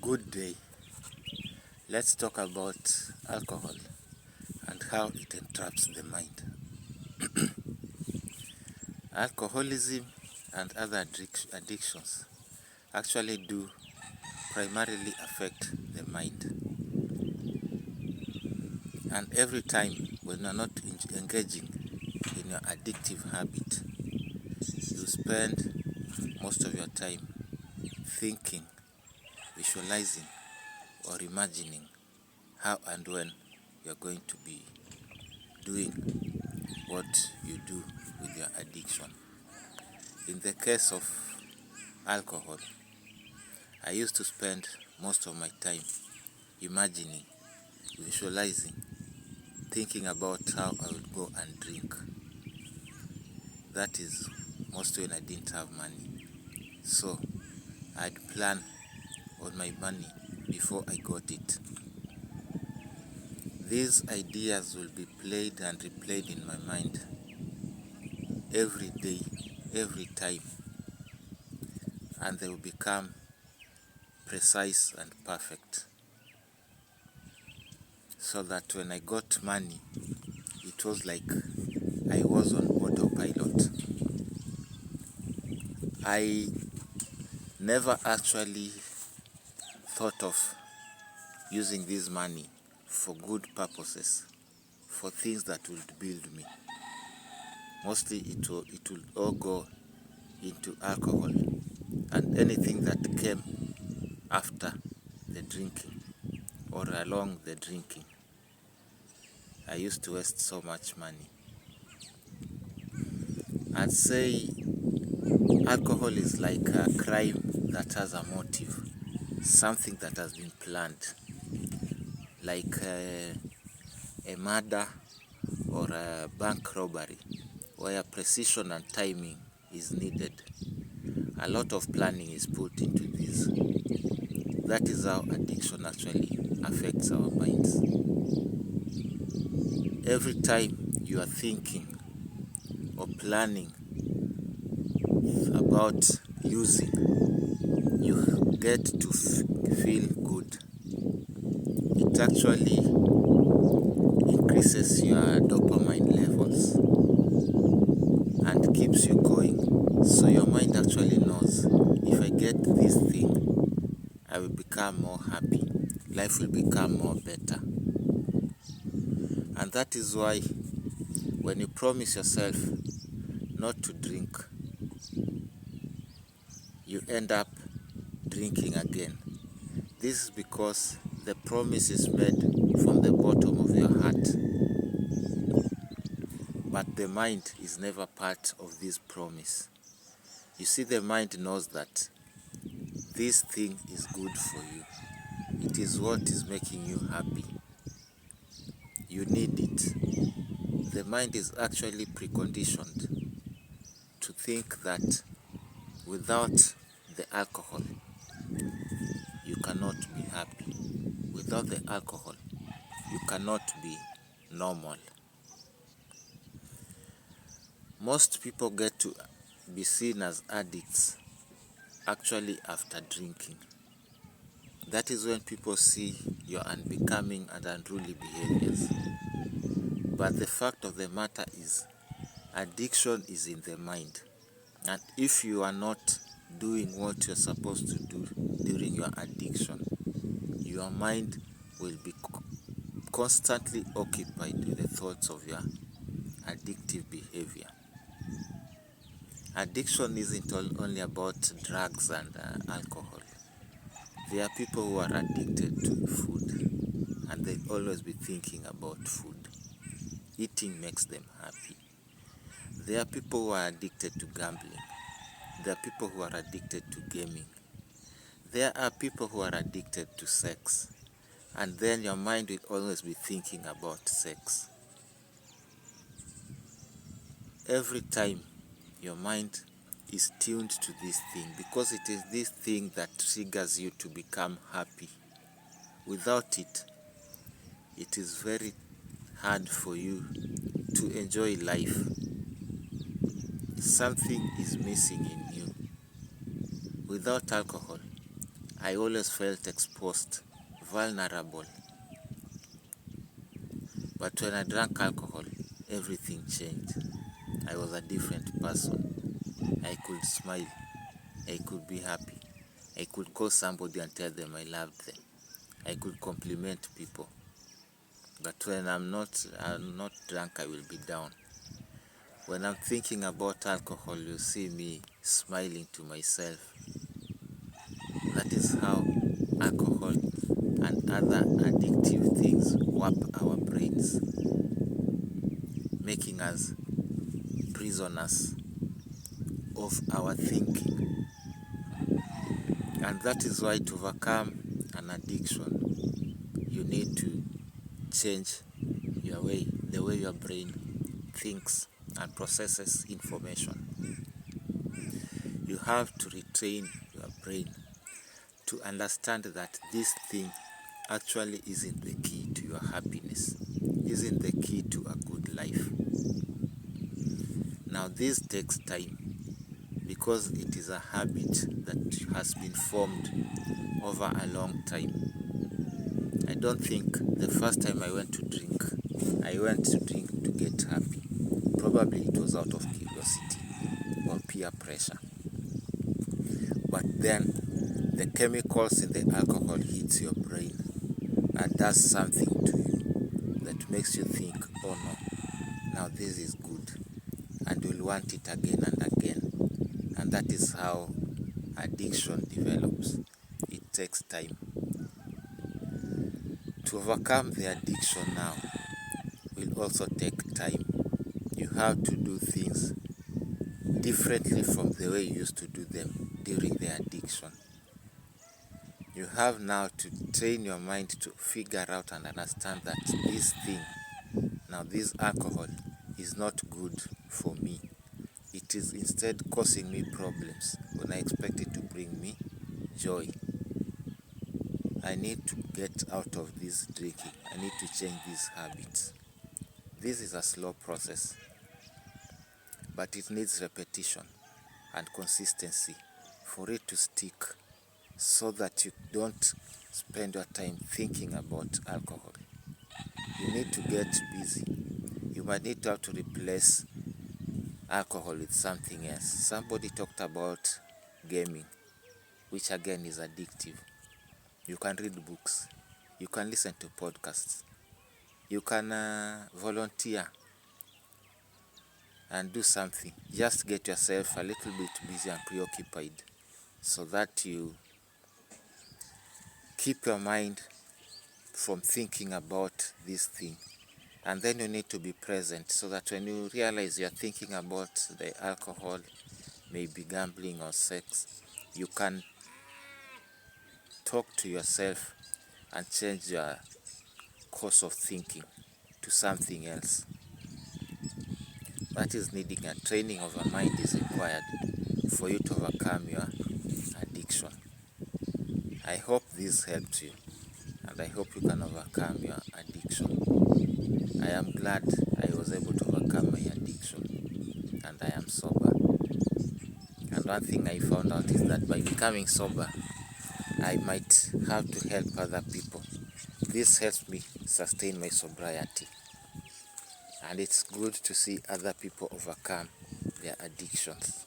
Good day. Let's talk about alcohol and how it entraps the mind. Alcoholism and other addictions actually do primarily affect the mind. And every time when you're not engaging in your addictive habit, you spend most of your time thinking, visualizing, or imagining how and when you're going to be doing what you do with your addiction. In the case of alcohol, I used to spend most of my time imagining, visualizing, thinking about how I would go and drink. That is mostly when I didn't have money. So I'd plan on my money before I got it. These ideas will be played and replayed in my mind every day, every time, and they will become precise and perfect, so that when I got money, it was like I was on autopilot. I never actually thought of using this money for good purposes, for things that would build me. Mostly it will all go into alcohol and anything that came after the drinking or along the drinking. I used to waste so much money. I'd say alcohol is like a crime that has a motive, something that has been planned, like a murder or a bank robbery, where precision and timing is needed. A lot of planning is put into this. That is how addiction actually affects our minds. Every time you are thinking or planning about using, you get to feel good. It actually increases your dopamine levels and keeps you going. So your mind actually knows, if I get this thing, I will become more happy. Life will become more better. And that is why when you promise yourself not to drink, you end up drinking again. This is because the promise is made from the bottom of your heart. But the mind is never part of this promise. You see, the mind knows that this thing is good for you. It is what is making you happy. You need it. The mind is actually preconditioned to think that without the alcohol, you cannot be happy. Without the alcohol, you cannot be normal. Most people get to be seen as addicts actually after drinking. That is when people see your unbecoming and unruly behaviors. But the fact of the matter is, addiction is in the mind. And if you are not doing what you're supposed to do during your addiction, your mind will be constantly occupied with the thoughts of your addictive behavior. Addiction isn't only about drugs and alcohol. There are people who are addicted to food, and they always be thinking about food. Eating makes them happy. There are people who are addicted to gambling. There are people who are addicted to gaming. There are people who are addicted to sex. And then your mind will always be thinking about sex. Every time your mind is tuned to this thing, because it is this thing that triggers you to become happy. Without it, it is very hard for you to enjoy life. Something is missing in you. Without alcohol, I always felt exposed, vulnerable. But when I drank alcohol, everything changed. I was a different person. I could smile. I could be happy. I could call somebody and tell them I loved them. I could compliment people. But when I'm not drunk, I will be down. When I'm thinking about alcohol, you see me smiling to myself. That is how alcohol and other addictive things warp our brains, making us prisoners of our thinking. And that is why, to overcome an addiction, you need to change the way your brain thinks and processes information. You have to retrain your brain to understand that this thing actually isn't the key to your happiness, isn't the key to a good life. Now this takes time, because it is a habit that has been formed over a long time. I don't think the first time I went to drink to get happy. Probably it was out of curiosity or peer pressure. But then the chemicals in the alcohol hits your brain and does something to you that makes you think, oh no, now this is good, and you'll want it again and again. And that is how addiction develops. It takes time. To overcome the addiction now will also take time. You have to do things differently from the way you used to do them during the addiction. You have now to train your mind to figure out and understand that this thing, now this alcohol, is not good for me. It is instead causing me problems when I expect it to bring me joy. I need to get out of this drinking. I need to change these habits. This is a slow process, but it needs repetition and consistency for it to stick, so that you don't spend your time thinking about alcohol. You need to get busy. You might need to have to replace alcohol with something else. Somebody talked about gaming, which again is addictive. You can read books. You can listen to podcasts. You can volunteer and do something. Just get yourself a little bit busy and preoccupied, so that you keep your mind from thinking about this thing. And then you need to be present, so that when you realize you're thinking about the alcohol, maybe gambling or sex, you can talk to yourself and change your course of thinking to something else. That is needing a training of your mind is required for you to overcome your addiction. I hope this helped you, and I hope you can overcome your addiction. I am glad I was able to overcome my addiction, and I am sober. And one thing I found out is that by becoming sober, I might have to help other people. This helps me sustain my sobriety. And it's good to see other people overcome their addictions.